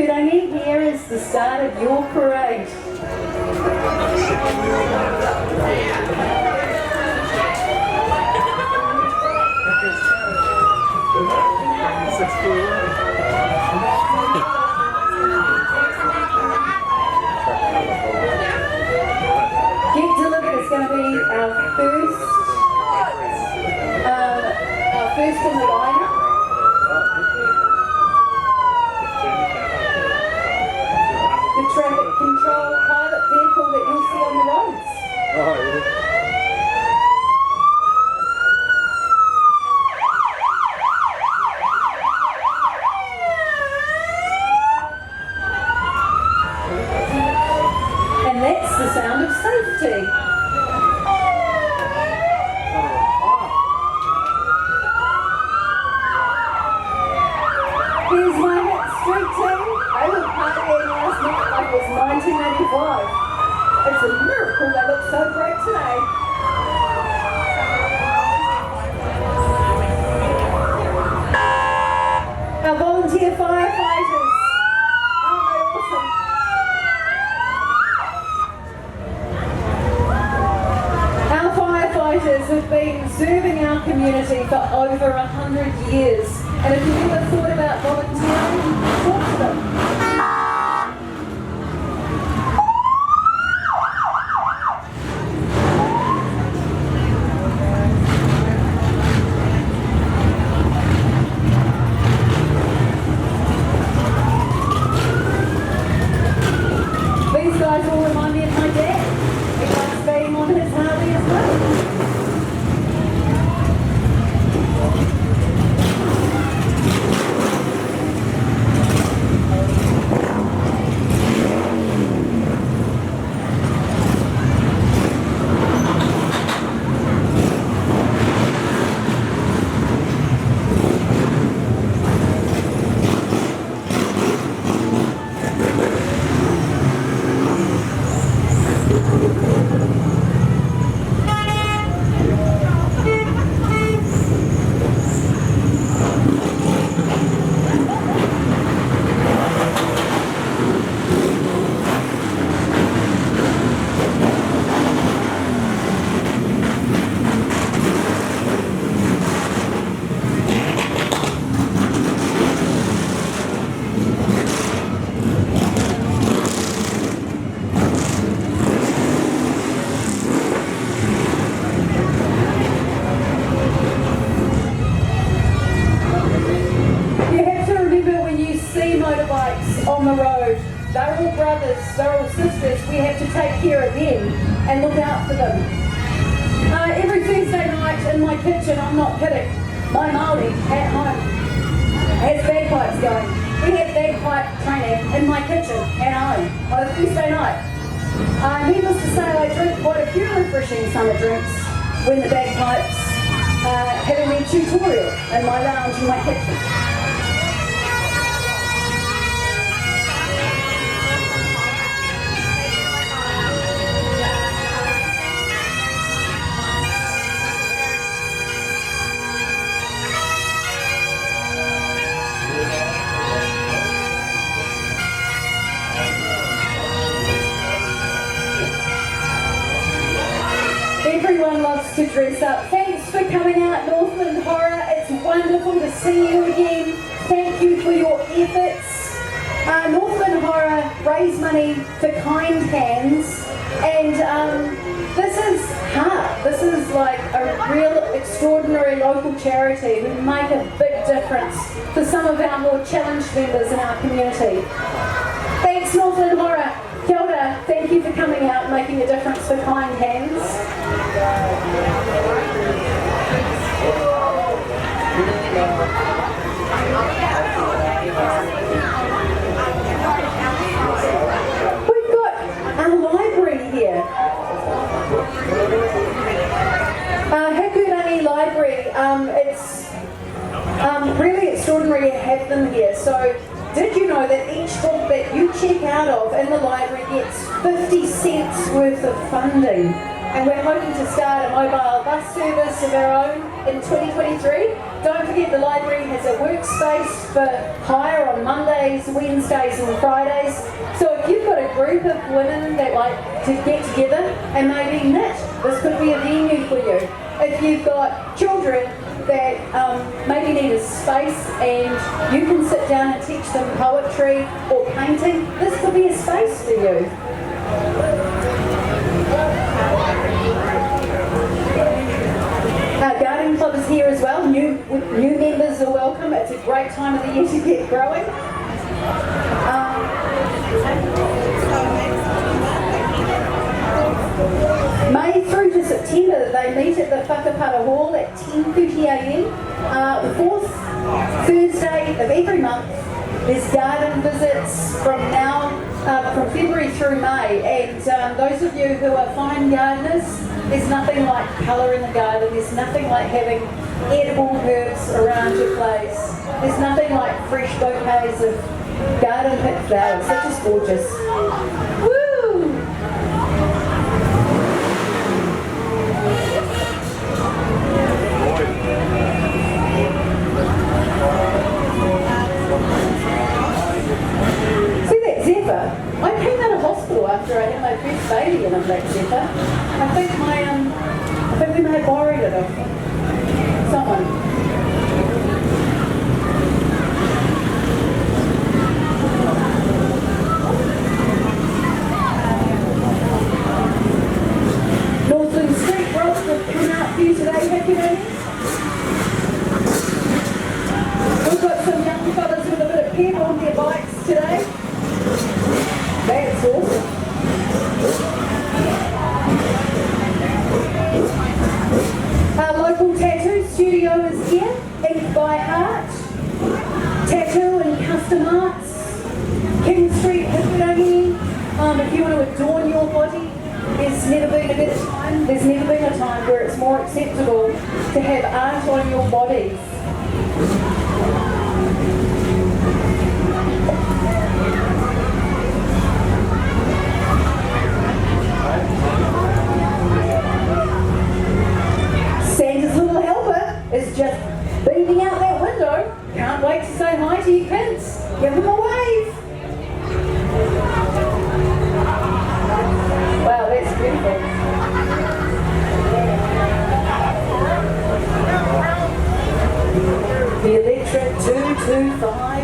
Hikurangi, here is the start of your parade. Get delivered is going to be our first in the lineup. The traffic control pilot vehicle that you'll see on the roads. And that's the sound of safety. Here's my hit street team. They were partying last night like it was 1985. It's a miracle they look so great today. Our volunteer firefighters. Aren't they awesome? Our firefighters have been serving our community for over 100 years. And if you've ever thought about volunteering, talk to them. These guys all remind me of my dad. He likes being on his Harley as well. Motorbikes on the road. They're all brothers, they're all sisters. We have to take care of them and look out for them. Every Thursday night in my kitchen, I'm not kidding, my Māori at home has bagpipes going. We have bagpipe training in my kitchen at home on a Thursday night. Needless to say, I drink quite a few refreshing summer drinks when the bagpipes having their tutorial in my lounge in my kitchen. Everyone loves to dress up. Thanks for coming out, Northland Horror. It's wonderful to see you again. Thank you for your efforts. Northland Horror raise money for Kind Hands, and this is hard. This is like a real extraordinary local charity who make a big difference for some of our more challenged members in our community. Thanks, Northland Horror. Kia ora, thank you for coming out and making a difference for Kind Hands. We've got our library here. Hikurangi Library, it's really extraordinary to have them here. So, did you know that each book that you check out of in the library gets 50 cents worth of funding? And we're hoping to start a mobile bus service of our own in 2023. Don't forget the library has a workspace for hire on Mondays, Wednesdays and Fridays. So if you've got a group of women that like to get together and maybe knit, this could be a venue for you. If you've got children that maybe need a space and you can sit down and teach them poetry or painting, this could be a space for you. Our garden club is here as well. New members are welcome. It's a great time of the year to get growing. May through to September, they meet at the Whakapara Hall at 10:30am. The fourth Thursday of every month, there's garden visits from February through May. And those of you who are fine gardeners, there's nothing like colour in the garden. There's nothing like having edible herbs around your place. There's nothing like fresh bouquets of garden picked flowers. They're just gorgeous. Woo! See that zephyr? I came out of hospital after I had my first baby in a black zephyr. I think we may have borrowed it off someone. Northland Street Rods have come out for you today, Hikurangi. We've got some young fellas with a bit of pep on their bikes today. That's awesome. Our local tattoo studio is here, Ink by Heart, Tattoo and Custom Arts, King Street, Hikurangi. If you want to adorn your body, there's never been a better time. There's never been a time where it's more acceptable to have art on your bodies. Santa's little helper is just beaming out that window. Can't wait to say hi to your kids. Give them a wave. Wow, that's beautiful. The electric 225.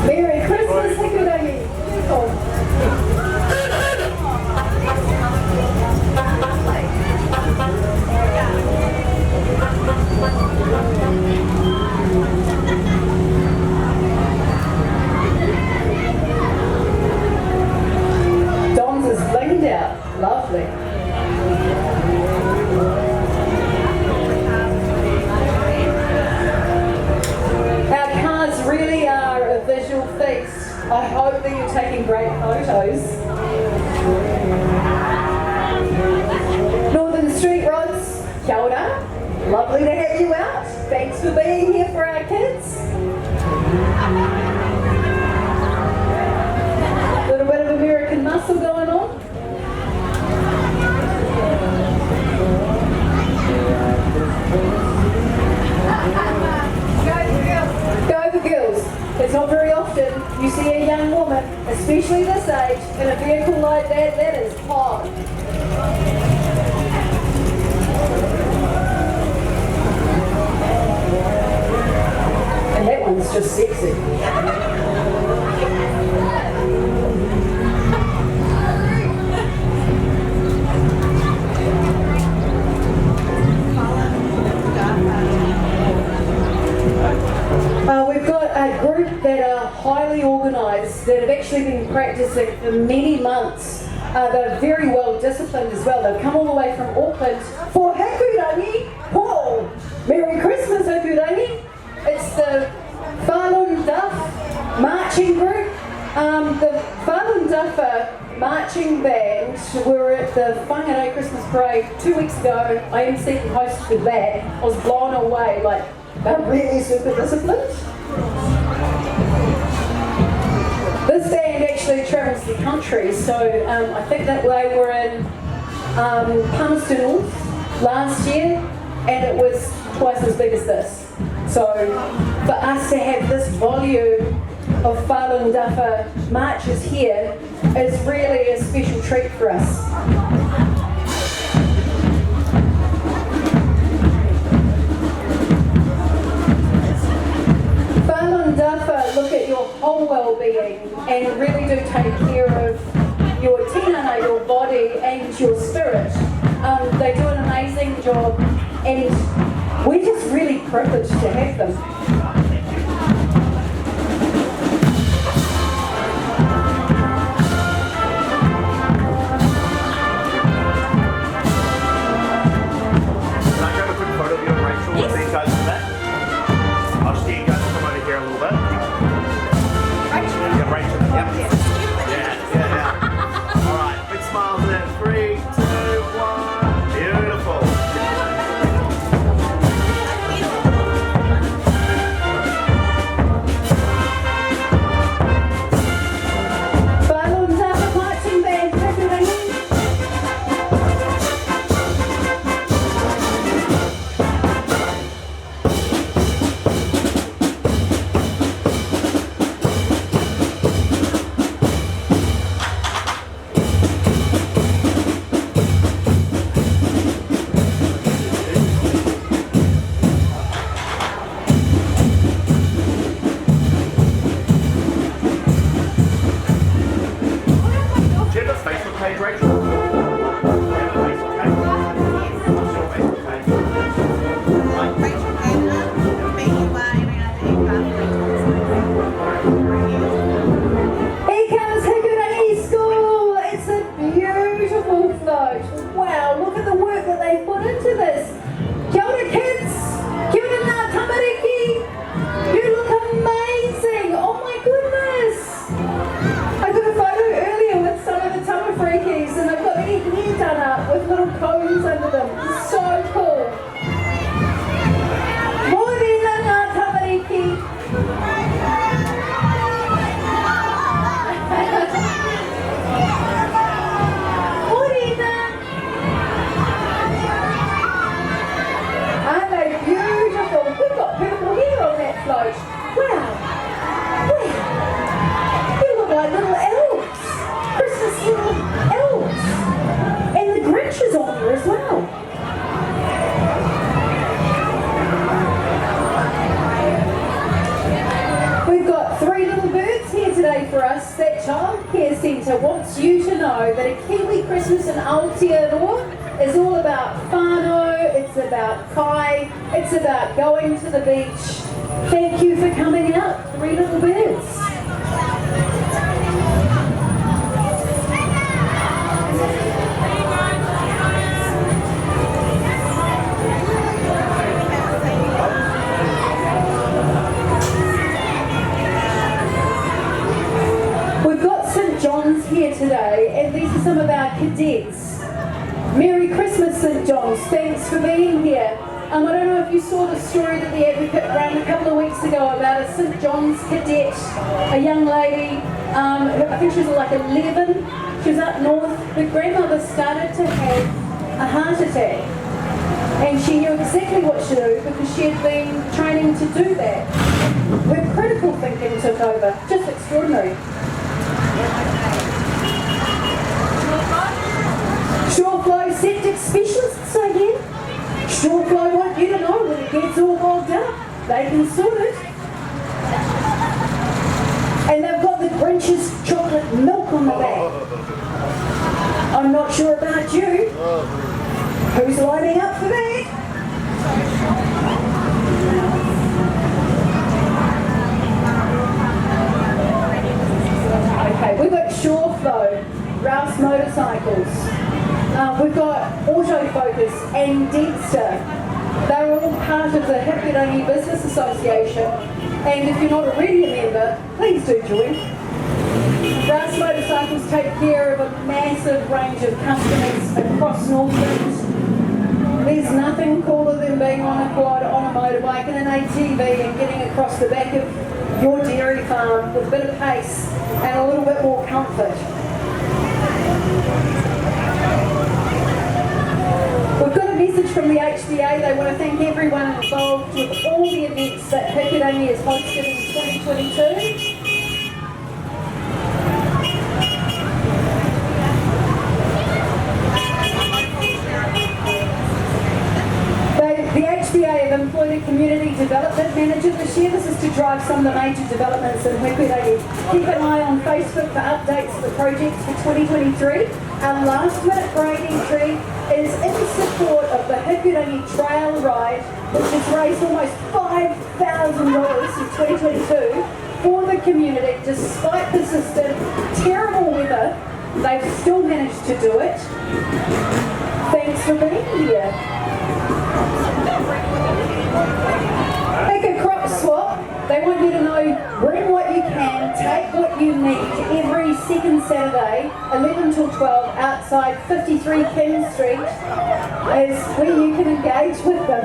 Merry Christmas, Hikurangi. Beautiful. Dom's is blinged out. Lovely. Our cars really are a visual feast. I hope that you're taking great photos. Northern Street Rods, kia ora. Lovely to have you out. Thanks for being here for our kids. A little bit of American muscle going on. Go the girls. It's not very often you see a young woman, especially this age, in a vehicle like that. That is hot. And that one's just sexy. We've got a group that are highly organised, that have actually been practising for many months. They're very well disciplined as well. They've come all the way from Auckland for Hikurangi. Whoa! Merry Christmas, Hikurangi! It's the Falun Duff marching group. The Falun Duffer marching band were at the Whangarei Christmas Parade 2 weeks ago. I emceed and hosted that. I was blown away, like, they're really super disciplined. This band actually travels the country, so I think that they were in Palmerston North last year, and it was twice as big as this. So for us to have this volume of Falun Dafa marches here is really a special treat for us. Falun Dafa look at your whole well-being and really do take care of your tinana, your body and your spirit. They do an amazing job and we're just really privileged to have them. Wow, look at the work that they put into this. Kia ora kids, kia ora ngā tamariki. You look amazing, oh my goodness. I got a photo earlier with some of the tamarikis and they've got their hair done up with little cones under them. It's so cool. Morena ngā tamariki. Float. Wow! Wow! You look like little elves! Christmas little elves! And the Grinch is on here as well. We've got 3 little birds here today for us. That childcare centre wants you to know that a Kiwi Christmas in Aotearoa is all about whānau, it's about kai, it's about going to the beach. Thank you for coming out, 3 little birds. We've got St. John's here today, and these are some of our cadets. Merry Christmas, St. John's. Thanks for being here. I don't know if you saw the story that the Advocate ran a couple of weeks ago about a St. John's cadet, a young lady, I think she was like 11, she was up north. Her grandmother started to have a heart attack and she knew exactly what to do because she had been training to do that. Her critical thinking took over, just extraordinary. Shoreflow septic specialists are here. Shoreflow want you to know when it gets all bogged up, they can sort it. And they've got the Grinch's chocolate milk on the back. I'm not sure about you. Who's lining up for that? Okay, we've got Shoreflow, Rouse Motorcycles. We've got Autofocus and Deadster. They're all part of the Hikurangi Business Association, and if you're not already a member, please do join. Rouse Motorcycles take care of a massive range of customers across Northland. There's nothing cooler than being on a quad, on a motorbike and an ATV and getting across the back of your dairy farm with a bit of pace and a little bit more comfort. message from the HBA. They want to thank everyone involved with all the events that Hikurangi has hosted in 2022. The HBA have employed a community development manager this year. This is to drive some of the major developments in Hikurangi. Keep an eye on Facebook for updates for projects for 2023. Our last minute break entry is in support of the Hikurangi Trail Ride, which has raised almost $5,000 in 2022 for the community. Despite persistent, terrible weather, they've still managed to do it. Thanks for being here. Make a crop swap. They want you to know, bring what you can, take what you need every second Saturday, 11 till 12, outside 53 King Street, is where you can engage with them.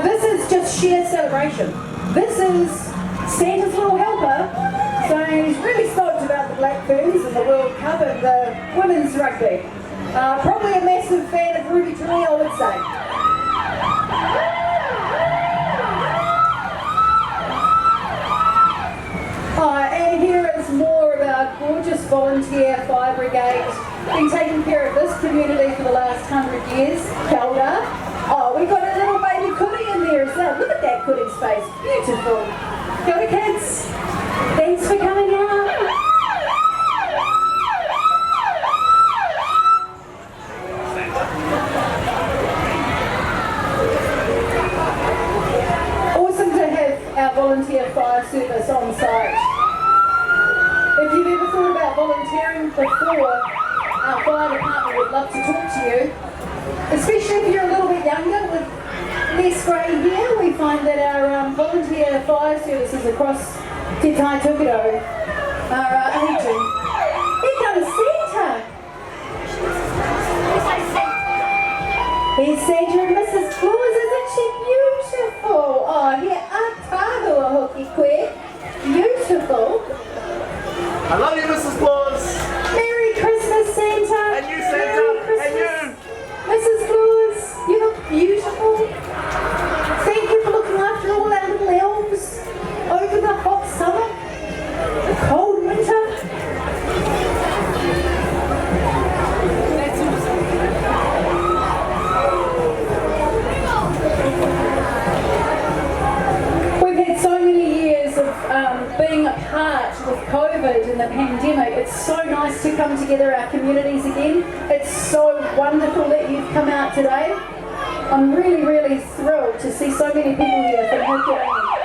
This is just sheer celebration. This is Santa's little helper. So he's really stoked about the Black Ferns and the World Cup and the women's rugby. Probably a massive fan of Ruby Tree, I would say. And here is more of our gorgeous volunteer fire brigade. Been taking care of this community for the last 100 years. Kia ora. Oh, we've got a little baby Kuri in there as well. Look at that Kuri's face. Beautiful. Kia ora, kids. Thanks for coming out. Awesome to have our volunteer fire service on site. If you've ever thought about volunteering before, our fire department would love to talk to you. Especially if you're a little bit younger with less grey hair, we find that our volunteer fire services across Te Tai Tukido are aging. Here comes Santa! Here's Santa and Mrs. Claus, isn't she beautiful? Oh, here, Atahua hoki koe. Beautiful. I love you, Mrs. Claus! Merry Christmas, Santa! And you, Santa! And you! Mrs. Claus, you look beautiful. Thank you for looking after all our little elves over the hot summer, the cold winter. We've had so many years of being apart with COVID and the pandemic. It's so nice to come together, our communities again. It's so wonderful that you've come out today. I'm really, really thrilled to see so many people here from Hikurangi.